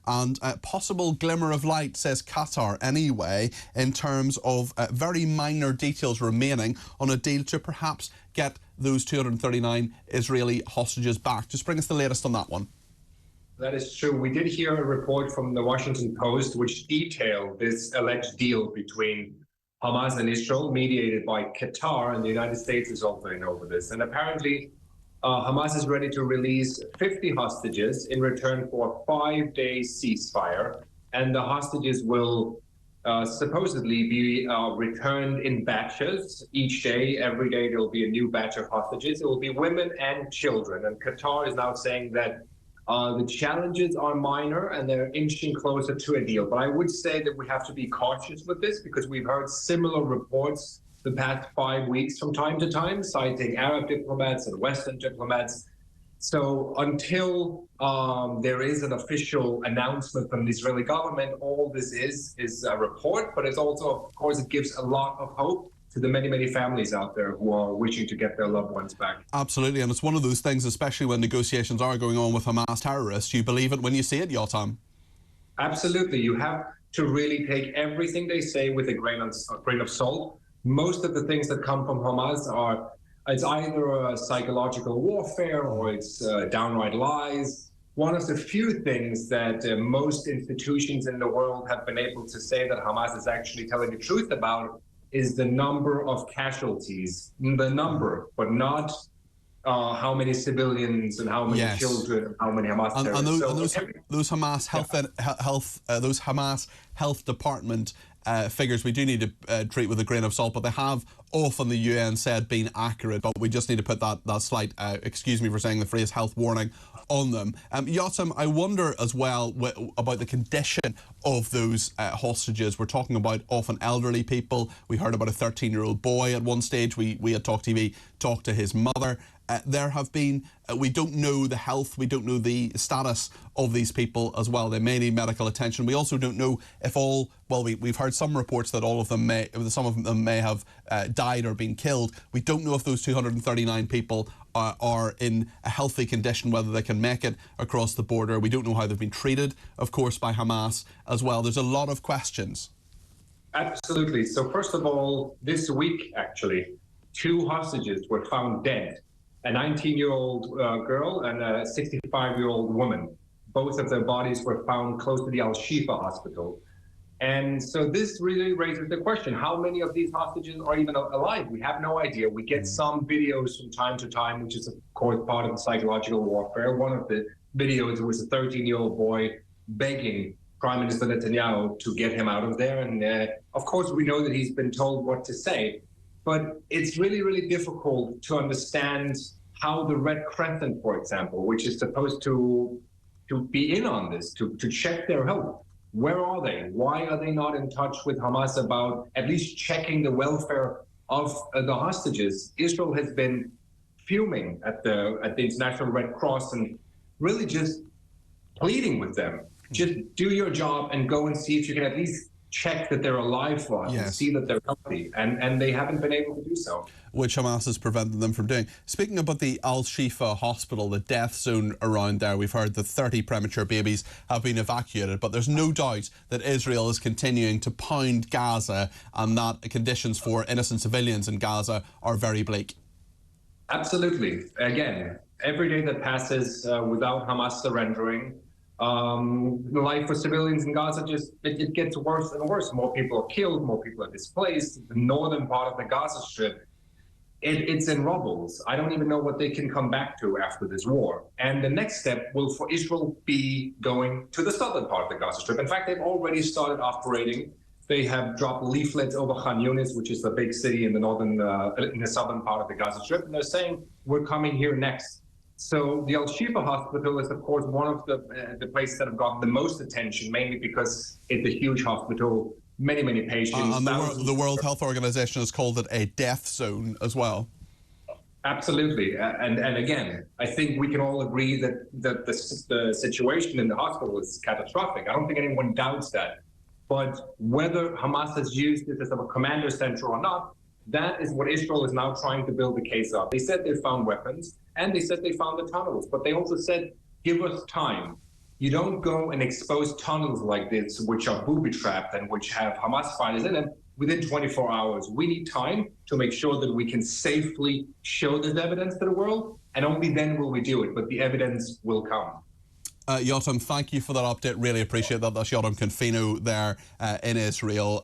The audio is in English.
and a possible glimmer of light, says Qatar anyway, in terms of very minor details remaining on a deal to perhaps get those 239 Israeli hostages back. Just bring us the latest on that one. That is true. We did hear a report from the Washington Post which detailed this alleged deal between Hamas and Israel, mediated by Qatar, and the United States is also in over this. And apparently, Hamas is ready to release 50 hostages in return for a 5-day ceasefire, and the hostages will supposedly be returned in batches. Each day, every day, there will be a new batch of hostages. It will be women and children. And Qatar is now saying that the challenges are minor and they're inching closer to a deal. But I would say that we have to be cautious with this because we've heard similar reports the past 5 weeks from time to time, citing Arab diplomats and Western diplomats. So until there is an official announcement from the Israeli government, all this is a report, but it's also, of course, it gives a lot of hope to the many, many families out there who are wishing to get their loved ones back. Absolutely, and it's one of those things, especially when negotiations are going on with Hamas terrorists, you believe it when you see it, Jotam. Absolutely. You have to really take everything they say with a grain of salt. Most of the things that come from Hamas it's either a psychological warfare or it's downright lies. One of the few things that most institutions in the world have been able to say that Hamas is actually telling the truth about is the number of casualties, the number, but not how many civilians and how many children and how many Hamas terrorists. And those Hamas those Hamas Health Department figures we do need to treat with a grain of salt, but they have often, the UN said, been accurate, but we just need to put that slight, excuse me for saying the phrase, health warning on them. Jotam, I wonder as well about the condition of those hostages. We're talking about often elderly people. We heard about a 13-year-old boy at one stage. We at talkTV talked to his mother. There have been, we don't know the health, we don't know the status of these people as well. They may need medical attention. We also don't know if we've heard some reports that some of them may have died or been killed. We don't know if those 239 people are in a healthy condition, whether they can make it across the border. We don't know how they've been treated, of course, by Hamas as well. There's a lot of questions. Absolutely. So first of all, this week, actually, 2 hostages were found dead. A 19-year-old girl and a 65-year-old woman. Both of their bodies were found close to the Al-Shifa hospital. And so this really raises the question, how many of these hostages are even alive? We have no idea. We get some videos from time to time, which is, of course, part of the psychological warfare. One of the videos was a 13-year-old boy begging Prime Minister Netanyahu to get him out of there. And of course, we know that he's been told what to say. But it's really, really difficult to understand how the Red Crescent, for example, which is supposed to be in on this, to check their health, where are they? Why are they not in touch with Hamas about at least checking the welfare of the hostages? Israel has been fuming at the International Red Cross and really just pleading with them. Just do your job and go and see if you can at least check that they're alive for us and see that they're healthy, and they haven't been able to do so. Which Hamas has prevented them from doing. Speaking about the Al-Shifa hospital, the death zone around there, we've heard that 30 premature babies have been evacuated, but there's no doubt that Israel is continuing to pound Gaza and that conditions for innocent civilians in Gaza are very bleak. Absolutely. Again, every day that passes without Hamas surrendering, the life for civilians in Gaza it gets worse and worse. More people are killed, more people are displaced. The northern part of the Gaza Strip, it's in rubbles. I don't even know what they can come back to after this war. And the next step will, for Israel, be going to the southern part of the Gaza Strip. In fact, they've already started operating. They have dropped leaflets over Khan Yunis, which is the big city in the southern part of the Gaza Strip, and they're saying, we're coming here next. So the Al-Shifa hospital is, of course, one of the places that have gotten the most attention, mainly because it's a huge hospital, many, many patients. And the World Health Organization has called it a death zone as well. Absolutely. And again, I think we can all agree that the situation in the hospital is catastrophic. I don't think anyone doubts that. But whether Hamas has used it as a commander center or not, that is what Israel is now trying to build the case of. They said they found weapons, and they said they found the tunnels, but they also said, give us time. You don't go and expose tunnels like this, which are booby-trapped and which have Hamas fighters in them, within 24 hours. We need time to make sure that we can safely show this evidence to the world, and only then will we do it, but the evidence will come. Jotam, thank you for that update. Really appreciate that. That's Jotam Confino there in Israel.